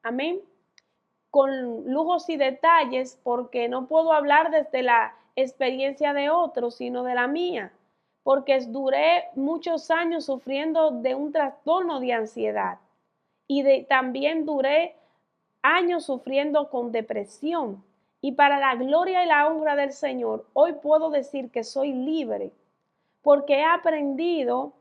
Amén. Con lujos y detalles, porque no puedo hablar desde la experiencia de otros, sino de la mía, porque duré muchos años sufriendo de un trastorno de ansiedad y también duré años sufriendo con depresión. Y para la gloria y la honra del Señor, hoy puedo decir que soy libre, porque he aprendido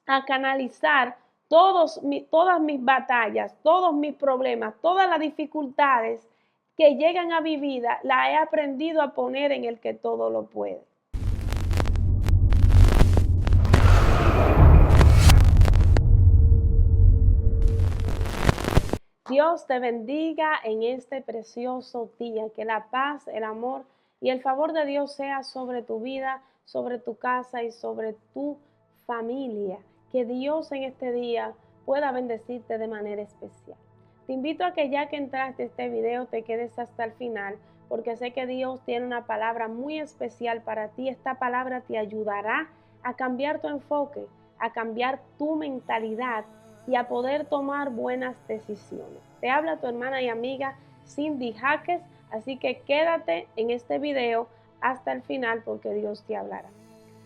a canalizar todas mis batallas, todos mis problemas, todas las dificultades que llegan a mi vida, las he aprendido a poner en el que todo lo puede. Dios te bendiga en este precioso día, que la paz, el amor y el favor de Dios sea sobre tu vida, sobre tu casa y sobre tu familia. Que Dios en este día pueda bendecirte de manera especial. Te invito a que ya que entraste a este video te quedes hasta el final, porque sé que Dios tiene una palabra muy especial para ti. Esta palabra te ayudará a cambiar tu enfoque, a cambiar tu mentalidad y a poder tomar buenas decisiones. Te habla tu hermana y amiga Cindy Jaques, así que quédate en este video hasta el final porque Dios te hablará.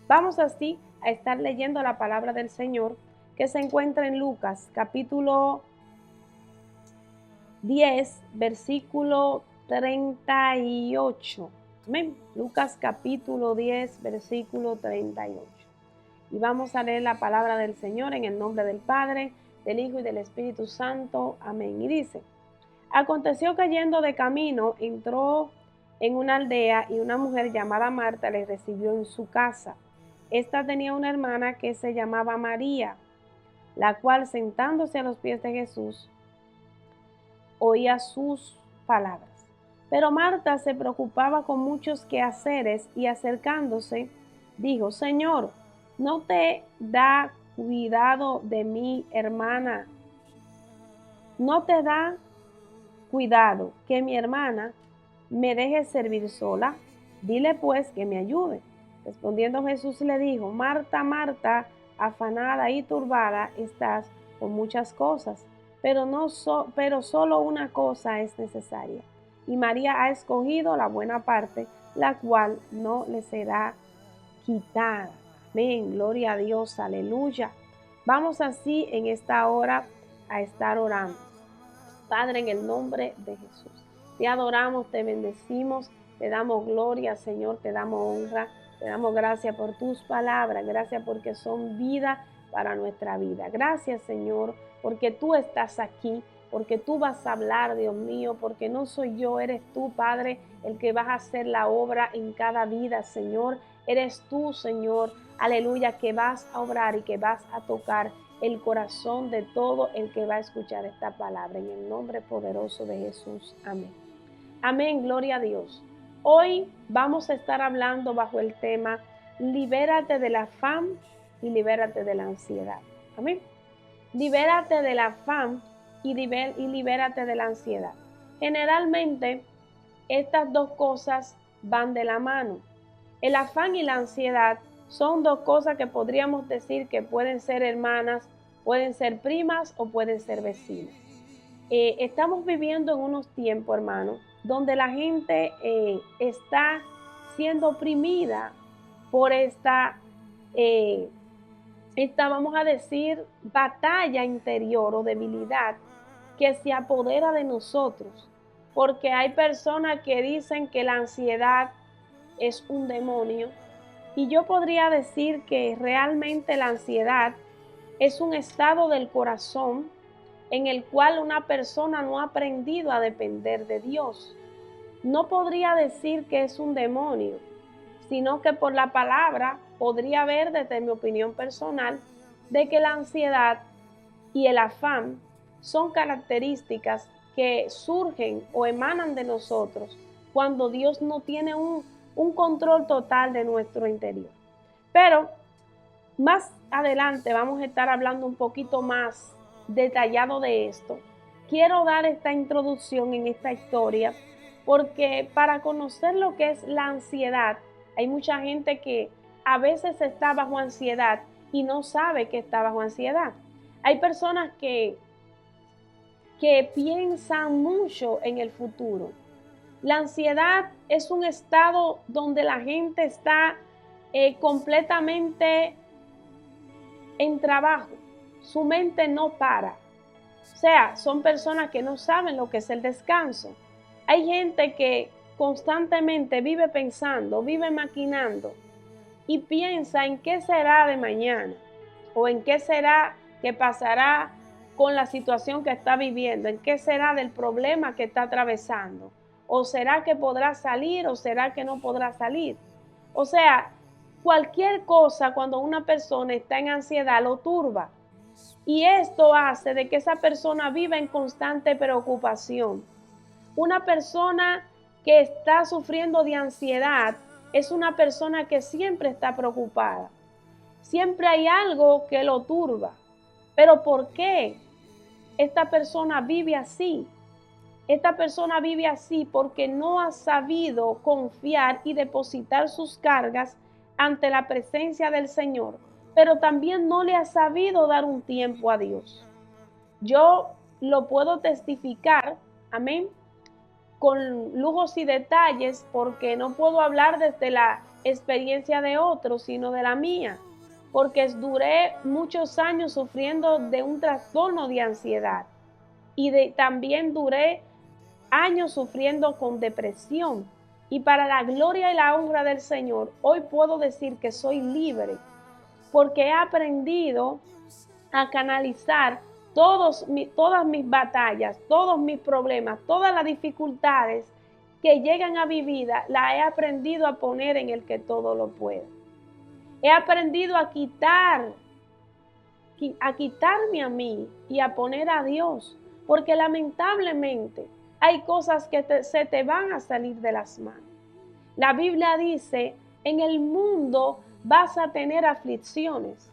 Vamos así a estar leyendo la palabra del Señor que se encuentra en Lucas capítulo 10, versículo 38. Amén. Lucas capítulo 10, versículo 38. Y vamos a leer la palabra del Señor en el nombre del Padre, del Hijo y del Espíritu Santo. Amén. Y dice: aconteció que yendo de camino, entró en una aldea y una mujer llamada Marta le recibió en su casa. Esta tenía una hermana que se llamaba María, la cual sentándose a los pies de Jesús, oía sus palabras. Pero Marta se preocupaba con muchos quehaceres y acercándose, dijo: Señor, ¿no te da cuidado de mi hermana? ¿No te da cuidado que mi hermana me deje servir sola? Dile pues que me ayude. Respondiendo Jesús le dijo: Marta, Marta, afanada y turbada estás por muchas cosas, pero solo una cosa es necesaria. Y María ha escogido la buena parte, la cual no le será quitada. Amén, gloria a Dios, aleluya. Vamos así en esta hora a estar orando. Padre, en el nombre de Jesús, te adoramos, te bendecimos, te damos gloria, Señor, te damos honra, te damos gracias por tus palabras, gracias porque son vida para nuestra vida. Gracias, Señor, porque tú estás aquí, porque tú vas a hablar, Dios mío, porque no soy yo, eres tú, Padre, el que vas a hacer la obra en cada vida, Señor. Eres tú, Señor, aleluya, que vas a obrar y que vas a tocar el corazón de todo el que va a escuchar esta palabra. En el nombre poderoso de Jesús. Amén. Amén, gloria a Dios. Hoy vamos a estar hablando bajo el tema: libérate del afán y libérate de la ansiedad. Amén. Libérate del afán y libérate de la ansiedad. Generalmente, estas dos cosas van de la mano. El afán y la ansiedad son dos cosas que podríamos decir que pueden ser hermanas, pueden ser primas o pueden ser vecinas. Estamos viviendo en unos tiempos, hermano, donde la gente está siendo oprimida por vamos a decir, batalla interior o debilidad que se apodera de nosotros. Porque hay personas que dicen que la ansiedad es un demonio. Y yo podría decir que realmente la ansiedad es un estado del corazón en el cual una persona no ha aprendido a depender de Dios. No podría decir que es un demonio, sino que por la palabra podría ver, desde mi opinión personal, de que la ansiedad y el afán son características que surgen o emanan de nosotros cuando Dios no tiene un control total de nuestro interior. Pero más adelante vamos a estar hablando un poquito más detallado de esto. Quiero dar esta introducción en esta historia porque para conocer lo que es la ansiedad, hay mucha gente que a veces está bajo ansiedad y no sabe que está bajo ansiedad. Hay personas que que piensan mucho en el futuro. La ansiedad es un estado donde la gente está completamente en trabajo. Su mente no para. O sea, son personas que no saben lo que es el descanso. Hay gente que constantemente vive pensando, vive maquinando y piensa en qué será de mañana o en qué será que pasará con la situación que está viviendo, en qué será del problema que está atravesando, o será que podrá salir o será que no podrá salir. O sea, cualquier cosa cuando una persona está en ansiedad lo turba. Y esto hace de que esa persona viva en constante preocupación. Una persona que está sufriendo de ansiedad es una persona que siempre está preocupada. Siempre hay algo que lo turba. ¿Pero por qué esta persona vive así? Esta persona vive así porque no ha sabido confiar y depositar sus cargas ante la presencia del Señor, pero también no le ha sabido dar un tiempo a Dios. Yo lo puedo testificar, amén, con lujos y detalles, porque no puedo hablar desde la experiencia de otros, sino de la mía, porque duré muchos años sufriendo de un trastorno de ansiedad y también duré años sufriendo con depresión. Y para la gloria y la honra del Señor, hoy puedo decir que soy libre, porque he aprendido a canalizar todas mis batallas, todos mis problemas, todas las dificultades que llegan a mi vida, las he aprendido a poner en el que todo lo puede. He aprendido a quitarme a mí y a poner a Dios, porque lamentablemente hay cosas que se te van a salir de las manos. La Biblia dice, en el mundo vas a tener aflicciones.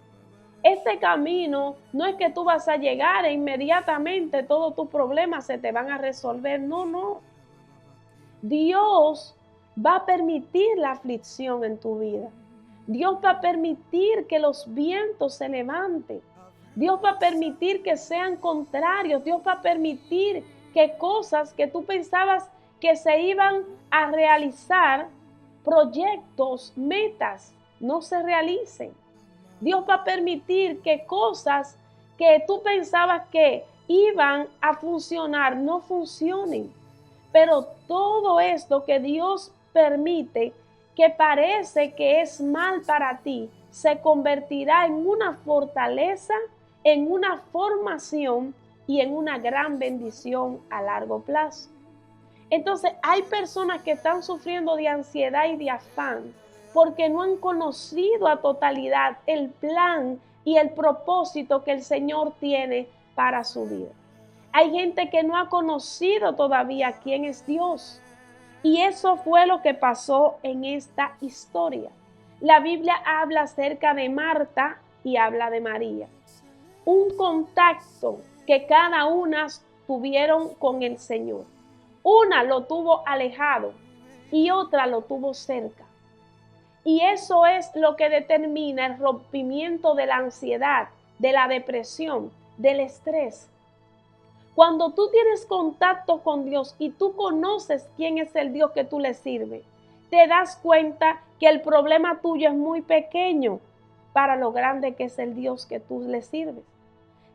Este camino no es que tú vas a llegar e inmediatamente todos tus problemas se te van a resolver. No, no. Dios va a permitir la aflicción en tu vida. Dios va a permitir que los vientos se levanten. Dios va a permitir que sean contrarios. Dios va a permitir que cosas que tú pensabas que se iban a realizar, proyectos, metas, no se realicen. Dios va a permitir que cosas que tú pensabas que iban a funcionar no funcionen. Pero todo esto que Dios permite, que parece que es mal para ti, se convertirá en una fortaleza, en una formación y en una gran bendición a largo plazo. Entonces, hay personas que están sufriendo de ansiedad y de afán porque no han conocido a totalidad el plan y el propósito que el Señor tiene para su vida. Hay gente que no ha conocido todavía quién es Dios. Y eso fue lo que pasó en esta historia. La Biblia habla acerca de Marta y habla de María. Un contacto que cada una tuvieron con el Señor. Una lo tuvo alejado y otra lo tuvo cerca. Y eso es lo que determina el rompimiento de la ansiedad, de la depresión, del estrés. Cuando tú tienes contacto con Dios y tú conoces quién es el Dios que tú le sirves, te das cuenta que el problema tuyo es muy pequeño para lo grande que es el Dios que tú le sirves.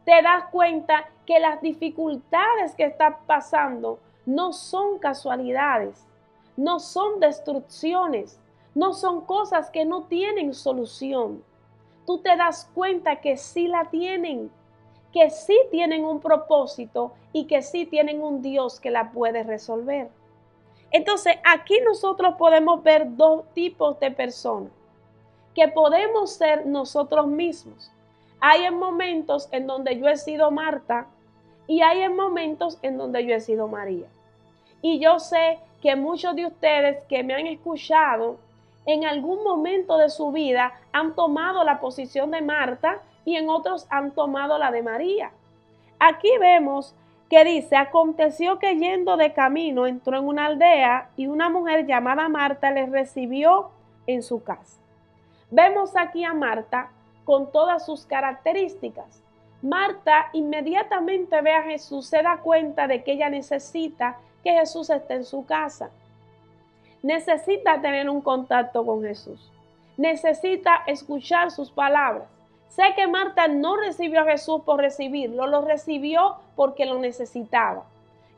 Te das cuenta que las dificultades que estás pasando no son casualidades, no son destrucciones, no son cosas que no tienen solución. Tú te das cuenta que sí la tienen, que sí tienen un propósito y que sí tienen un Dios que la puede resolver. Entonces, aquí nosotros podemos ver dos tipos de personas, que podemos ser nosotros mismos. Hay en momentos en donde yo he sido Marta y hay en momentos en donde yo he sido María. Y yo sé que muchos de ustedes que me han escuchado en algún momento de su vida han tomado la posición de Marta y en otros han tomado la de María. Aquí vemos que dice, aconteció que yendo de camino entró en una aldea y una mujer llamada Marta le recibió en su casa. Vemos aquí a Marta con todas sus características. Marta inmediatamente ve a Jesús, se da cuenta de que ella necesita que Jesús esté en su casa. Necesita tener un contacto con Jesús. Necesita escuchar sus palabras. Sé que Marta no recibió a Jesús por recibirlo, lo recibió porque lo necesitaba.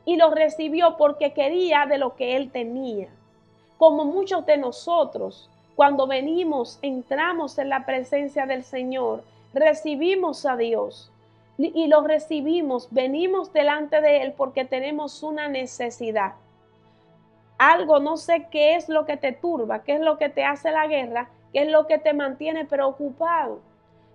Y lo recibió porque quería de lo que él tenía. Como muchos de nosotros, cuando venimos, entramos en la presencia del Señor, recibimos a Dios y lo recibimos, venimos delante de Él porque tenemos una necesidad. Algo, no sé qué es lo que te turba, qué es lo que te hace la guerra, qué es lo que te mantiene preocupado.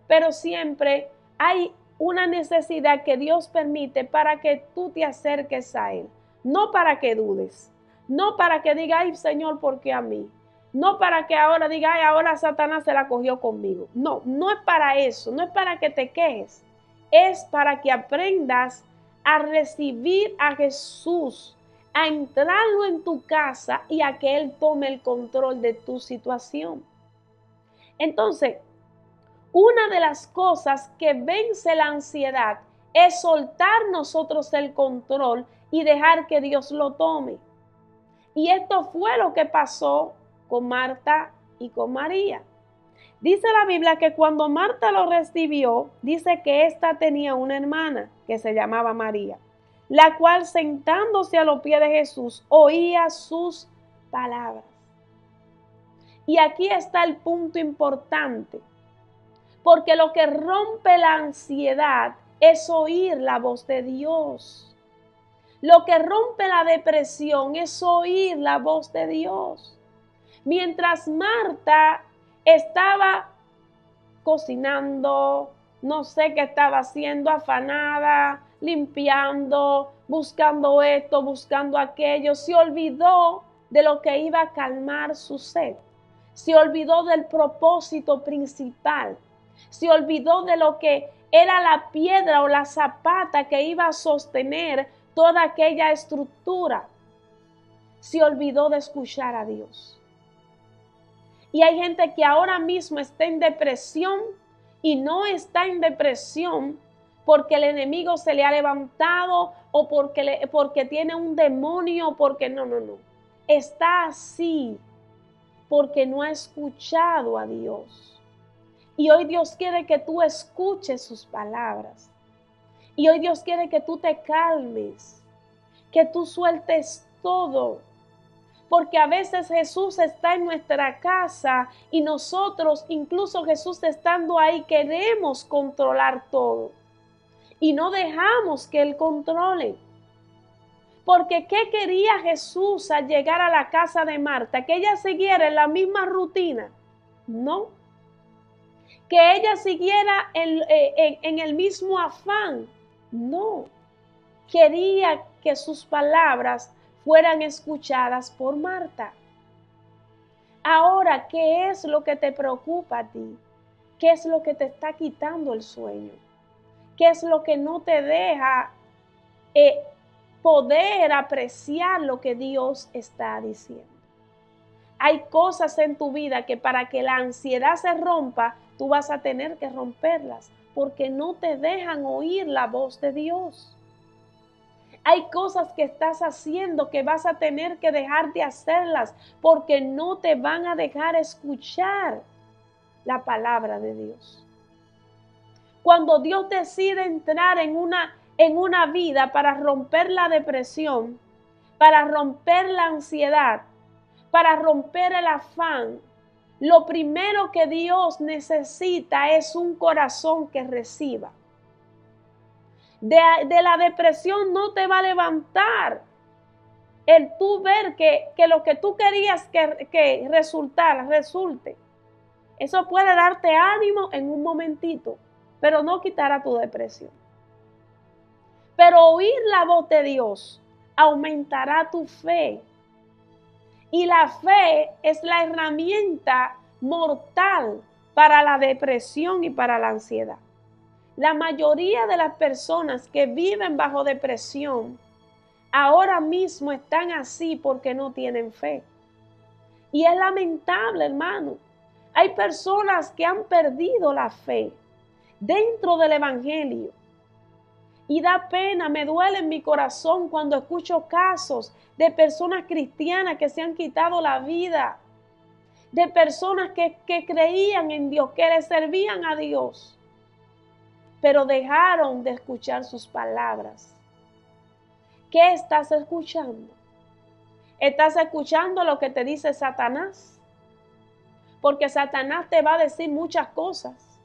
Pero siempre hay una necesidad que Dios permite para que tú te acerques a Él. No para que dudes, no para que digas, ay Señor, ¿por qué a mí? No para que ahora diga, ay, ahora Satanás se la cogió conmigo. No, no es para eso, no es para que te quejes. Es para que aprendas a recibir a Jesús, a entrarlo en tu casa y a que Él tome el control de tu situación. Entonces, una de las cosas que vence la ansiedad es soltar nosotros el control y dejar que Dios lo tome. Y esto fue lo que pasó con Marta y con María. Dice la Biblia que cuando Marta lo recibió, dice que ésta tenía una hermana que se llamaba María, la cual sentándose a los pies de Jesús oía sus palabras. Y aquí está el punto importante, porque lo que rompe la ansiedad es oír la voz de Dios. Lo que rompe la depresión es oír la voz de Dios. Mientras Marta estaba cocinando, no sé qué estaba haciendo, afanada, limpiando, buscando esto, buscando aquello, se olvidó de lo que iba a calmar su sed. Se olvidó del propósito principal. Se olvidó de lo que era la piedra o la zapata que iba a sostener toda aquella estructura. Se olvidó de escuchar a Dios. Y hay gente que ahora mismo está en depresión y no está en depresión porque el enemigo se le ha levantado o porque tiene un demonio, porque no. Está así porque no ha escuchado a Dios. Y hoy Dios quiere que tú escuches sus palabras. Y hoy Dios quiere que tú te calmes, que tú sueltes todo. Porque a veces Jesús está en nuestra casa y nosotros, incluso Jesús estando ahí, queremos controlar todo. Y no dejamos que Él controle. Porque ¿qué quería Jesús al llegar a la casa de Marta? ¿Que ella siguiera en la misma rutina? No. ¿Que ella siguiera en el mismo afán? No. Quería que sus palabras fueran escuchadas por Marta. Ahora, ¿qué es lo que te preocupa a ti? ¿Qué es lo que te está quitando el sueño? ¿Qué es lo que no te deja poder apreciar lo que Dios está diciendo? Hay cosas en tu vida que para que la ansiedad se rompa, tú vas a tener que romperlas, porque no te dejan oír la voz de Dios. Hay cosas que estás haciendo que vas a tener que dejar de hacerlas porque no te van a dejar escuchar la palabra de Dios. Cuando Dios decide entrar en una vida para romper la depresión, para romper la ansiedad, para romper el afán, lo primero que Dios necesita es un corazón que reciba. De la depresión no te va a levantar el tú ver que lo que tú querías que resulte. Eso puede darte ánimo en un momentito, pero no quitará tu depresión. Pero oír la voz de Dios aumentará tu fe. Y la fe es la herramienta mortal para la depresión y para la ansiedad. La mayoría de las personas que viven bajo depresión ahora mismo están así porque no tienen fe. Y es lamentable, hermano. Hay personas que han perdido la fe, dentro del Evangelio. Y da pena, me duele en mi corazón cuando escucho casos de personas cristianas que se han quitado la vida, de personas que creían en Dios, que le servían a Dios, pero dejaron de escuchar sus palabras. ¿Qué estás escuchando? ¿Estás escuchando lo que te dice Satanás? Porque Satanás te va a decir muchas cosas,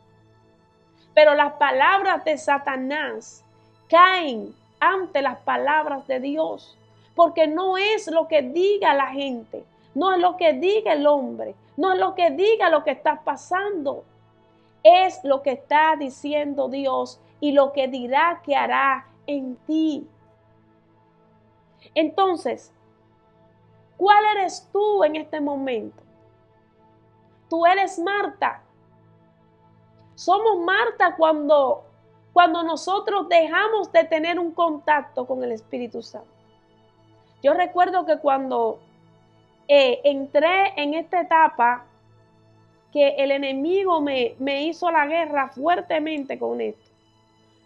pero las palabras de Satanás caen ante las palabras de Dios, porque no es lo que diga la gente, no es lo que diga el hombre, no es lo que diga lo que está pasando, es lo que está diciendo Dios y lo que dirá que hará en ti. Entonces, ¿cuál eres tú en este momento? Tú eres Marta. Somos Marta cuando nosotros dejamos de tener un contacto con el Espíritu Santo. Yo recuerdo que cuando entré en esta etapa, que el enemigo me hizo la guerra fuertemente con esto,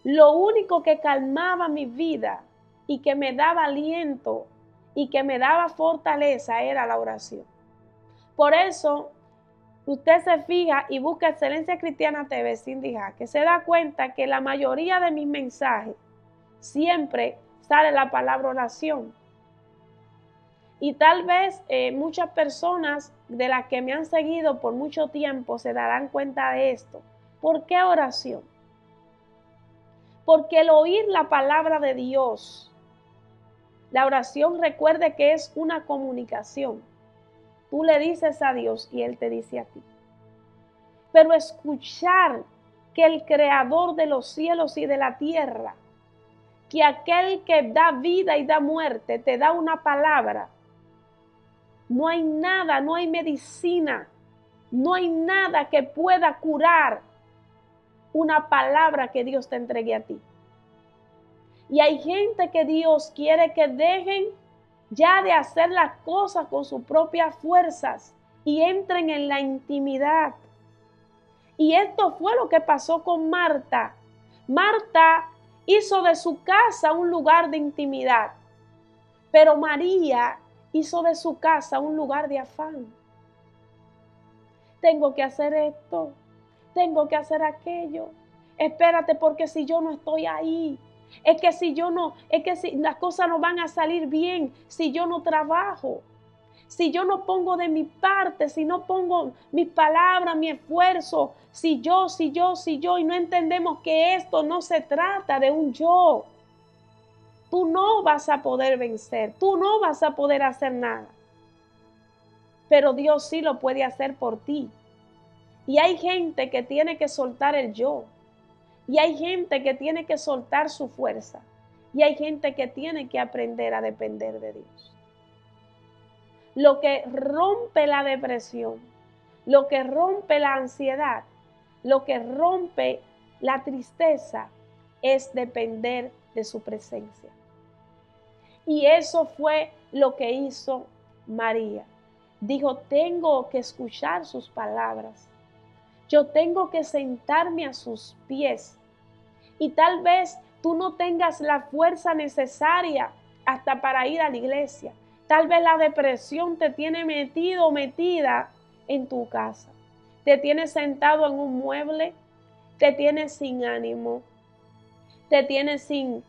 lo único que calmaba mi vida y que me daba aliento y que me daba fortaleza era la oración. Por eso, usted se fija y busca Excelencia Cristiana TV, Cindy Jaque, se da cuenta que la mayoría de mis mensajes siempre sale la palabra oración. Y tal vez muchas personas de las que me han seguido por mucho tiempo se darán cuenta de esto. ¿Por qué oración? Porque el oír la palabra de Dios, la oración, recuerde que es una comunicación. Tú le dices a Dios y Él te dice a ti. Pero escuchar que el Creador de los cielos y de la tierra, que aquel que da vida y da muerte, te da una palabra. No hay nada, no hay medicina, no hay nada que pueda curar una palabra que Dios te entregue a ti. Y hay gente que Dios quiere que dejen ya de hacer las cosas con sus propias fuerzas y entren en la intimidad. Y esto fue lo que pasó con Marta. Marta hizo de su casa un lugar de intimidad, pero María hizo de su casa un lugar de afán. Tengo que hacer esto, tengo que hacer aquello. Espérate, porque si yo no estoy ahí, es que si las cosas no van a salir bien, si yo no trabajo, si yo no pongo de mi parte, si no pongo mis palabras, mi esfuerzo, si yo, y no entendemos que esto no se trata de un yo. Tú no vas a poder vencer, tú no vas a poder hacer nada. Pero Dios sí lo puede hacer por ti. Y hay gente que tiene que soltar el yo. Y hay gente que tiene que soltar su fuerza. Y hay gente que tiene que aprender a depender de Dios. Lo que rompe la depresión, lo que rompe la ansiedad, lo que rompe la tristeza es depender de su presencia. Y eso fue lo que hizo María. Dijo, tengo que escuchar sus palabras. Yo tengo que sentarme a sus pies. Y tal vez tú no tengas la fuerza necesaria hasta para ir a la iglesia. Tal vez la depresión te tiene metido o metida en tu casa. Te tiene sentado en un mueble, te tiene sin ánimo, te tiene sin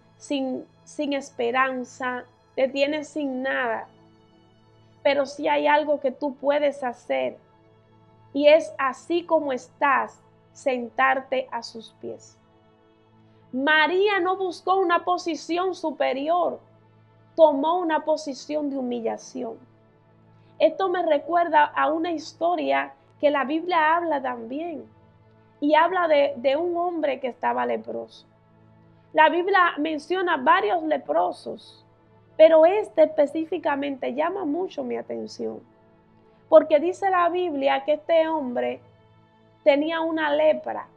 esperanza, te tiene sin nada. Pero sí hay algo que tú puedes hacer, y es así como estás, sentarte a sus pies. María no buscó una posición superior, tomó una posición de humillación. Esto me recuerda a una historia que la Biblia habla también, y habla de un hombre que estaba leproso. La Biblia menciona varios leprosos, pero este específicamente llama mucho mi atención, porque dice la Biblia que este hombre tenía una lepra,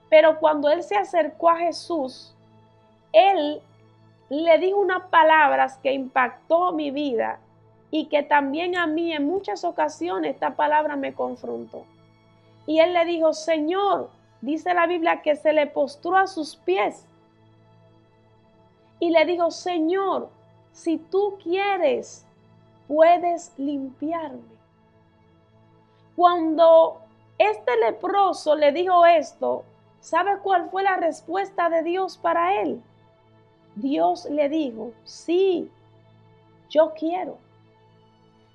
pero cuando él se acercó a Jesús, él le dijo unas palabras que impactó mi vida y que también a mí en muchas ocasiones esta palabra me confrontó. Y él le dijo, Señor, dice la Biblia que se le postró a sus pies y le dijo: Señor, si tú quieres, puedes limpiarme. Cuando este leproso le dijo esto, ¿sabe cuál fue la respuesta de Dios para él? Dios le dijo: sí, yo quiero.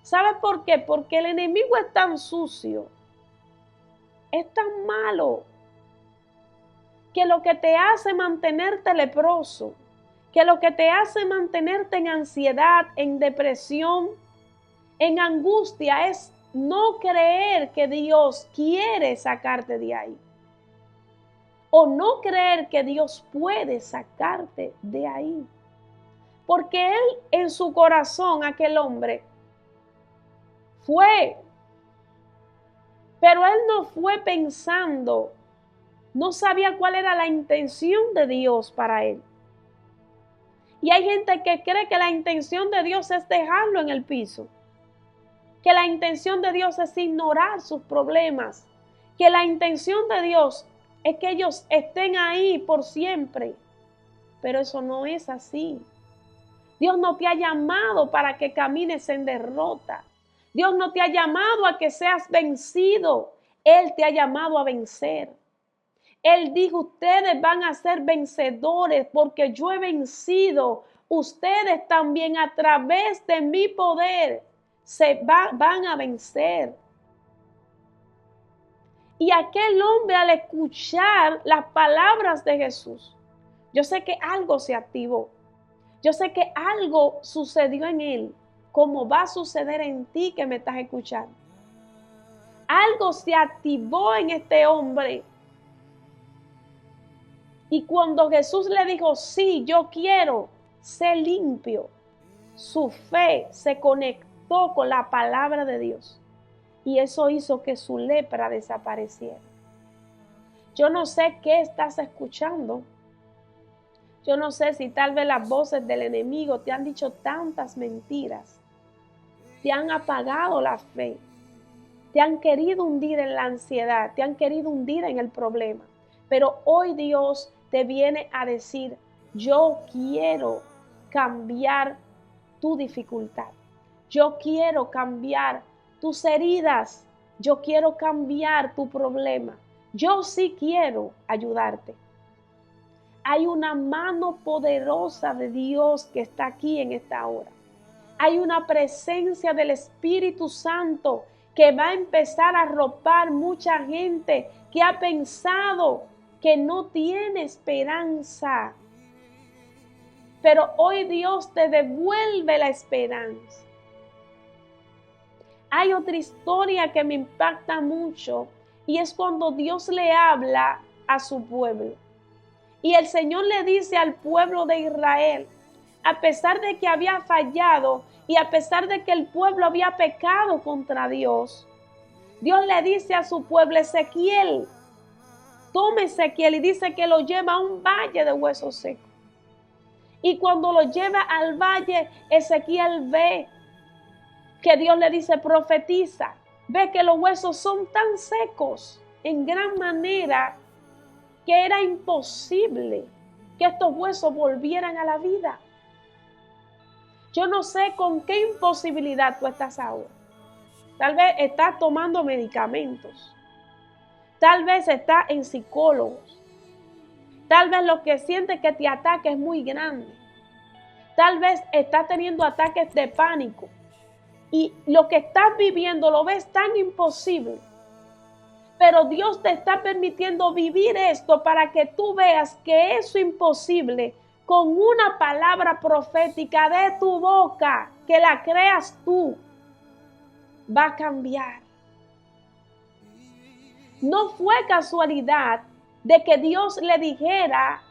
¿Sabe por qué? Porque el enemigo es tan sucio, es tan malo, que lo que te hace mantenerte leproso, que lo que te hace mantenerte en ansiedad, en depresión, en angustia, es no creer que Dios quiere sacarte de ahí. O no creer que Dios puede sacarte de ahí. Porque él en su corazón, aquel hombre, fue. Pero él no fue pensando, no sabía cuál era la intención de Dios para él. Y hay gente que cree que la intención de Dios es dejarlo en el piso. Que la intención de Dios es ignorar sus problemas. Que la intención de Dios es que ellos estén ahí por siempre. Pero eso no es así. Dios no te ha llamado para que camines en derrota. Dios no te ha llamado a que seas vencido. Él te ha llamado a vencer. Él dijo: ustedes van a ser vencedores porque yo he vencido. Ustedes también a través de mi poder van a vencer. Y aquel hombre, al escuchar las palabras de Jesús, yo sé que algo se activó. Yo sé que algo sucedió en él, como va a suceder en ti que me estás escuchando. Algo se activó en este hombre. Y cuando Jesús le dijo: sí, yo quiero ser limpio, su fe se conectó con la palabra de Dios. Y eso hizo que su lepra desapareciera. Yo no sé qué estás escuchando. Yo no sé si tal vez las voces del enemigo te han dicho tantas mentiras. Te han apagado la fe. Te han querido hundir en la ansiedad. Te han querido hundir en el problema. Pero hoy Dios te viene a decir: yo quiero cambiar tu dificultad. Yo quiero cambiar tus heridas. Yo quiero cambiar tu problema. Yo sí quiero ayudarte. Hay una mano poderosa de Dios que está aquí en esta hora. Hay una presencia del Espíritu Santo que va a empezar a arropar mucha gente que ha pensado que no tiene esperanza. Pero hoy Dios te devuelve la esperanza. Hay otra historia que me impacta mucho y es cuando Dios le habla a su pueblo. Y el Señor le dice al pueblo de Israel, a pesar de que había fallado y a pesar de que el pueblo había pecado contra Dios, Dios le dice a su pueblo: Ezequiel, tome Ezequiel, y dice que lo lleva a un valle de huesos secos. Y cuando lo lleva al valle, Ezequiel ve que Dios le dice: profetiza. Ve que los huesos son tan secos en gran manera que era imposible que estos huesos volvieran a la vida. Yo no sé con qué imposibilidad tú estás ahora. Tal vez estás tomando medicamentos. Tal vez estás en psicólogos. Tal vez lo que sientes que te ataca es muy grande. Tal vez estás teniendo ataques de pánico. Y lo que estás viviendo lo ves tan imposible. Pero Dios te está permitiendo vivir esto para que tú veas que eso imposible, con una palabra profética de tu boca, que la creas tú, va a cambiar. No fue casualidad de que Dios le dijera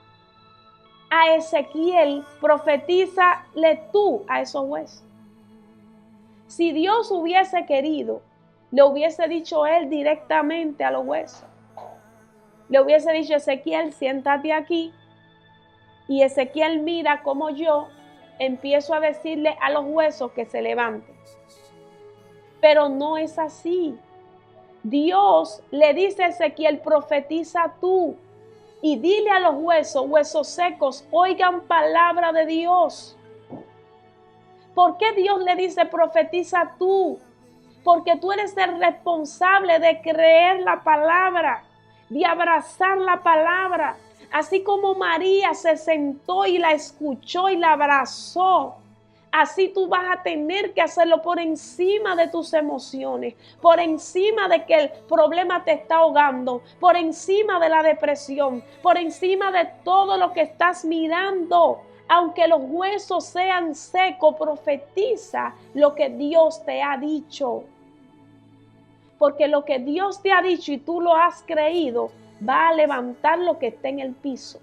a Ezequiel: profetízale tú a esos huesos. Si Dios hubiese querido, le hubiese dicho él directamente a los huesos. Le hubiese dicho: Ezequiel, siéntate aquí. Y Ezequiel mira cómo yo empiezo a decirle a los huesos que se levanten. Pero no es así. Dios le dice a Ezequiel, profetiza tú y dile a los huesos, huesos secos, oigan palabra de Dios. ¿Por qué Dios le dice, profetiza tú? Porque tú eres el responsable de creer la palabra, de abrazar la palabra. Así como María se sentó y la escuchó y la abrazó, así tú vas a tener que hacerlo por encima de tus emociones, por encima de que el problema te está ahogando, por encima de la depresión, por encima de todo lo que estás mirando. Aunque los huesos sean secos, profetiza lo que Dios te ha dicho. Porque lo que Dios te ha dicho y tú lo has creído, va a levantar lo que está en el piso.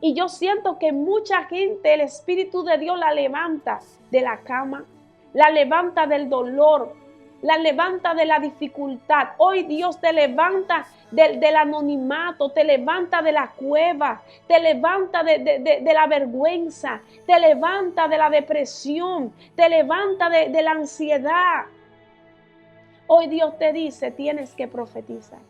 Y yo siento que mucha gente, el Espíritu de Dios la levanta de la cama, la levanta del dolor, la levanta de la dificultad. Hoy Dios te levanta del anonimato, te levanta de la cueva, te levanta de la vergüenza, te levanta de la depresión, te levanta de la ansiedad. Hoy Dios te dice, tienes que profetizar.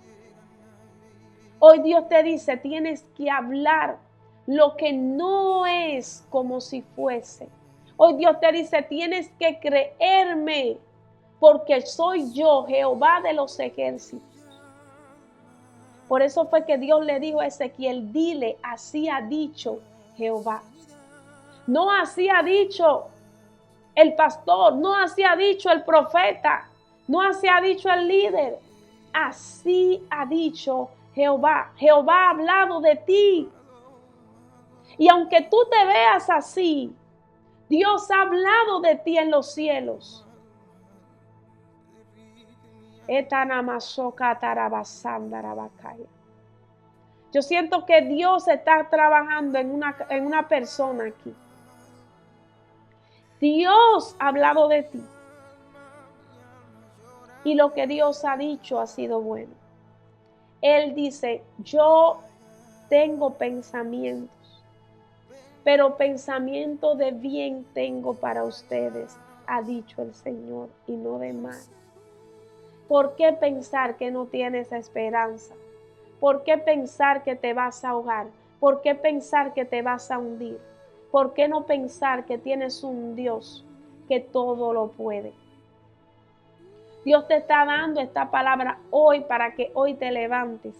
Hoy Dios te dice, tienes que hablar lo que no es como si fuese. Hoy Dios te dice, tienes que creerme, porque soy yo, Jehová de los ejércitos. Por eso fue que Dios le dijo a Ezequiel, dile, así ha dicho Jehová. No así ha dicho el pastor, no así ha dicho el profeta, no así ha dicho el líder. Así ha dicho Jehová. Jehová ha hablado de ti. Y aunque tú te veas así, Dios ha hablado de ti en los cielos. Yo siento que Dios está trabajando en una persona aquí. Dios ha hablado de ti. Y lo que Dios ha dicho ha sido bueno. Él dice, yo tengo pensamientos, pero pensamiento de bien tengo para ustedes, ha dicho el Señor, y no de mal. ¿Por qué pensar que no tienes esperanza? ¿Por qué pensar que te vas a ahogar? ¿Por qué pensar que te vas a hundir? ¿Por qué no pensar que tienes un Dios que todo lo puede? Dios te está dando esta palabra hoy para que hoy te levantes.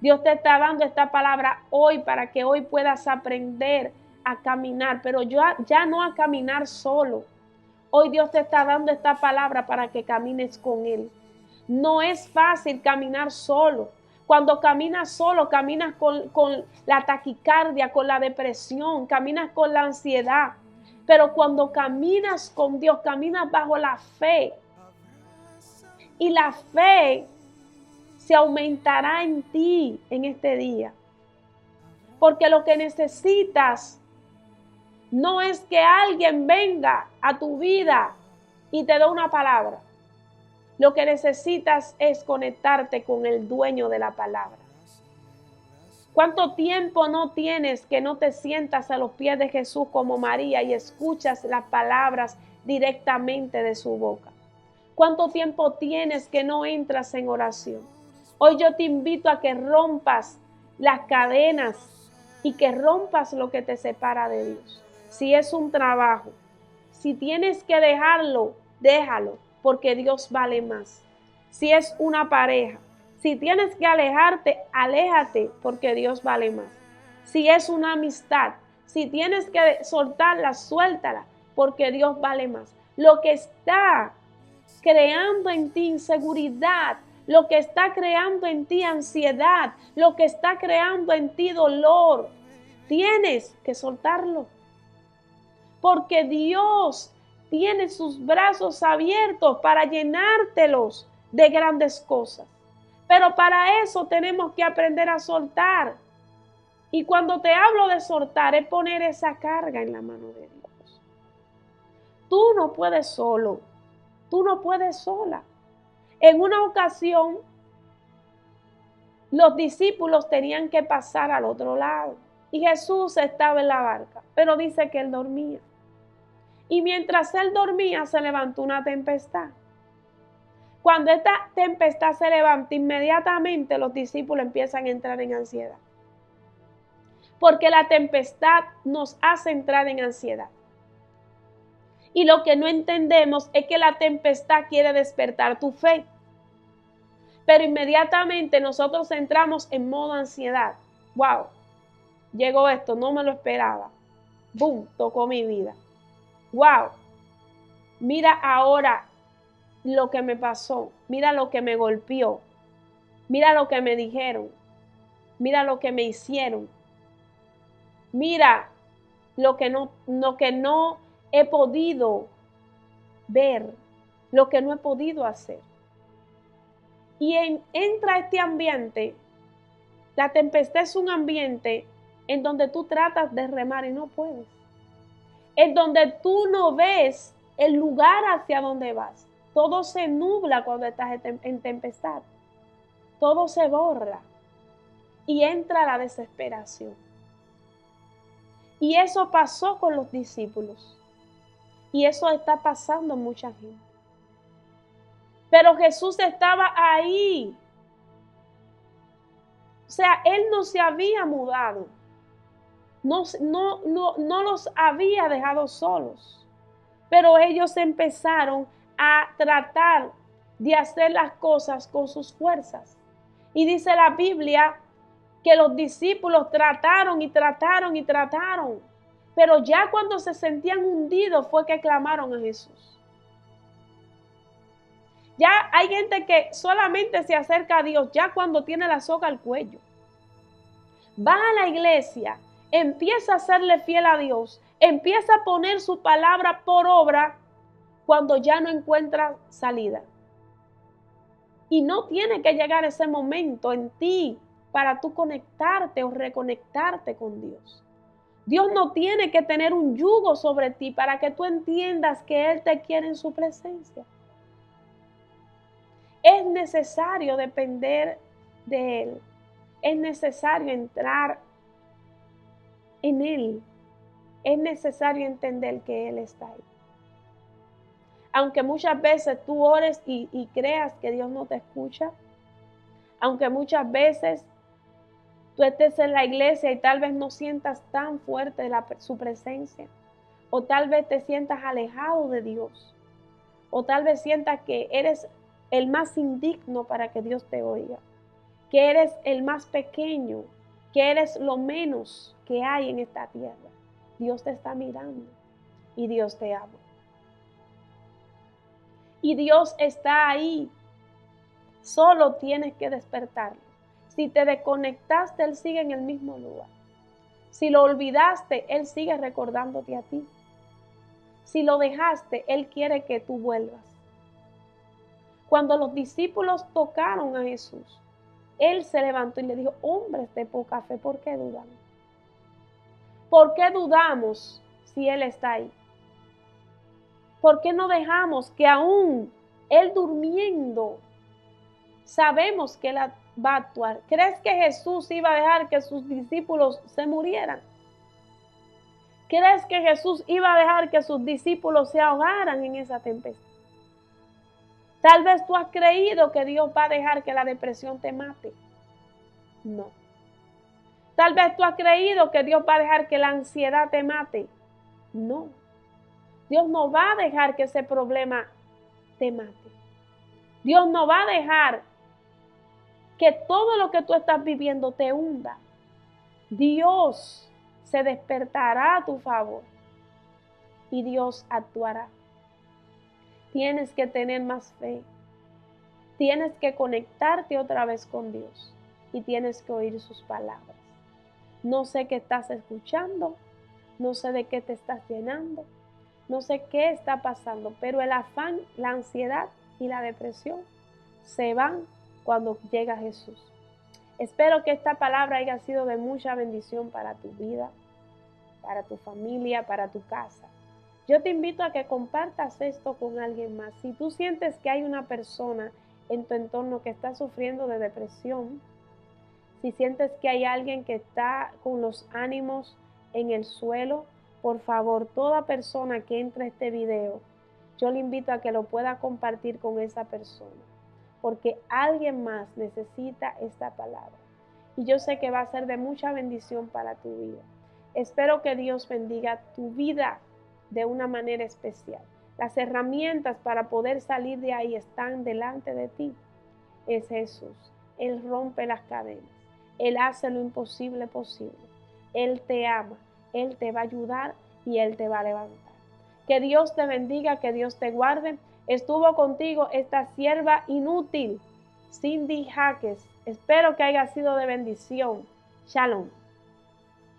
Dios te está dando esta palabra hoy para que hoy puedas aprender a caminar, pero ya no a caminar solo. Hoy Dios te está dando esta palabra para que camines con Él. No es fácil caminar solo. Cuando caminas solo, caminas con la taquicardia, con la depresión, caminas con la ansiedad. Pero cuando caminas con Dios, caminas bajo la fe. Y la fe se aumentará en ti en este día. Porque lo que necesitas no es que alguien venga a tu vida y te dé una palabra. Lo que necesitas es conectarte con el dueño de la palabra. ¿Cuánto tiempo no tienes que no te sientas a los pies de Jesús como María y escuchas las palabras directamente de su boca? ¿Cuánto tiempo tienes que no entras en oración? Hoy yo te invito a que rompas las cadenas y que rompas lo que te separa de Dios. Si es un trabajo, si tienes que dejarlo, déjalo, porque Dios vale más. Si es una pareja, si tienes que alejarte, aléjate, porque Dios vale más. Si es una amistad, si tienes que soltarla, suéltala, porque Dios vale más. Lo que está creando en ti inseguridad, lo que está creando en ti ansiedad, lo que está creando en ti dolor, tienes que soltarlo. Porque Dios tiene sus brazos abiertos para llenártelos de grandes cosas. Pero para eso tenemos que aprender a soltar. Y cuando te hablo de soltar, es poner esa carga en la mano de Dios. Tú no puedes solo. Tú no puedes sola. En una ocasión, los discípulos tenían que pasar al otro lado. Y Jesús estaba en la barca, pero dice que él dormía. Y mientras él dormía, se levantó una tempestad. Cuando esta tempestad se levanta, inmediatamente los discípulos empiezan a entrar en ansiedad. Porque la tempestad nos hace entrar en ansiedad. Y lo que no entendemos es que la tempestad quiere despertar tu fe. Pero inmediatamente nosotros entramos en modo ansiedad. Wow, llegó esto, no me lo esperaba. Boom, tocó mi vida. Wow, mira ahora lo que me pasó. Mira lo que me golpeó. Mira lo que me dijeron. Mira lo que me hicieron. Mira lo que no he podido ver, lo que no he podido hacer. Y entra este ambiente. La tempestad es un ambiente en donde tú tratas de remar y no puedes. En donde tú no ves el lugar hacia donde vas. Todo se nubla cuando estás en tempestad. Todo se borra. Y entra la desesperación. Y eso pasó con los discípulos. Y eso está pasando en mucha gente. Pero Jesús estaba ahí. O sea, Él no se había mudado. No los había dejado solos. Pero ellos empezaron a tratar de hacer las cosas con sus fuerzas. Y dice la Biblia que los discípulos trataron y trataron y trataron. Pero ya cuando se sentían hundidos fue que clamaron a Jesús. Ya hay gente que solamente se acerca a Dios ya cuando tiene la soga al cuello. Va a la iglesia, empieza a serle fiel a Dios, empieza a poner su palabra por obra cuando ya no encuentra salida. Y no tiene que llegar ese momento en ti para tú conectarte o reconectarte con Dios. Dios no tiene que tener un yugo sobre ti para que tú entiendas que Él te quiere en su presencia. Es necesario depender de Él. Es necesario entrar en Él. Es necesario entender que Él está ahí. Aunque muchas veces tú ores y creas que Dios no te escucha, aunque muchas veces tú estés en la iglesia y tal vez no sientas tan fuerte su presencia, o tal vez te sientas alejado de Dios, o tal vez sientas que eres el más indigno para que Dios te oiga, que eres el más pequeño, que eres lo menos que hay en esta tierra. Dios te está mirando y Dios te ama. Y Dios está ahí. Solo tienes que despertarlo. Si te desconectaste, Él sigue en el mismo lugar. Si lo olvidaste, Él sigue recordándote a ti. Si lo dejaste, Él quiere que tú vuelvas. Cuando los discípulos tocaron a Jesús, Él se levantó y le dijo: hombres de poca fe, ¿por qué dudan? ¿Por qué dudamos si Él está ahí? ¿Por qué no dejamos que aún Él durmiendo, sabemos que Él va a actuar? ¿Crees que Jesús iba a dejar que sus discípulos se murieran? ¿Crees que Jesús iba a dejar que sus discípulos se ahogaran en esa tempestad? Tal vez tú has creído que Dios va a dejar que la depresión te mate. No. Tal vez tú has creído que Dios va a dejar que la ansiedad te mate. No. Dios no va a dejar que ese problema te mate. Dios no va a dejar que todo lo que tú estás viviendo te hunda. Dios se despertará a tu favor y Dios actuará. Tienes que tener más fe. Tienes que conectarte otra vez con Dios y tienes que oír sus palabras. No sé qué estás escuchando, no sé de qué te estás llenando, no sé qué está pasando, pero el afán, la ansiedad y la depresión se van cuando llega Jesús. Espero que esta palabra haya sido de mucha bendición para tu vida, para tu familia, para tu casa. Yo te invito a que compartas esto con alguien más. Si tú sientes que hay una persona en tu entorno que está sufriendo de depresión, si sientes que hay alguien que está con los ánimos en el suelo, por favor, toda persona que entre a este video, yo le invito a que lo pueda compartir con esa persona, porque alguien más necesita esta palabra. Y yo sé que va a ser de mucha bendición para tu vida. Espero que Dios bendiga tu vida de una manera especial. Las herramientas para poder salir de ahí están delante de ti. Es Jesús. Él rompe las cadenas. Él hace lo imposible posible. Él te ama. Él te va a ayudar y Él te va a levantar. Que Dios te bendiga, que Dios te guarde. Estuvo contigo esta sierva inútil, Cindy Jaques. Espero que haya sido de bendición. Shalom.